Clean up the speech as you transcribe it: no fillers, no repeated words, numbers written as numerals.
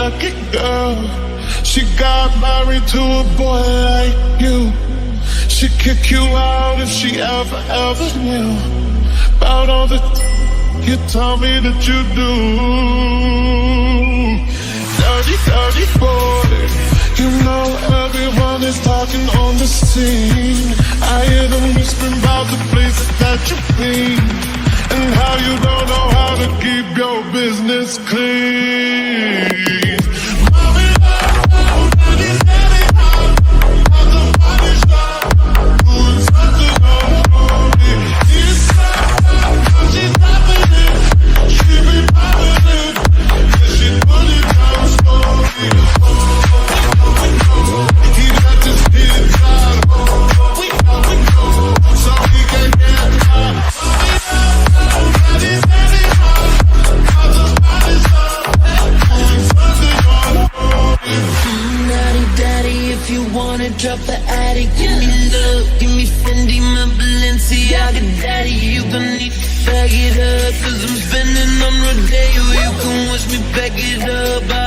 lucky girl. She got married to a boy like you. She'd kick you out if she ever knew about all the you tell me that you do. Dirty, dirty boy. You know everyone is talking on the scene. I hear them whispering about the places that you've been, and how you don't know how to keep your business clean. Mommy, daddy's getting hot. Got the body shot. Doing something on me. She's tapping it. She be popping it. Yeah, she put it down slowly. He got this kid tied. We know, so he can get hot. Daddy's getting hot. Got the body shot. Doing something on me. Naughty daddy, if you wanna drop the attic, give me love, give me Fendi, my Balenciaga daddy. You gon' need to bag it up, cause I'm spending on Rodeo. You can watch me back it up.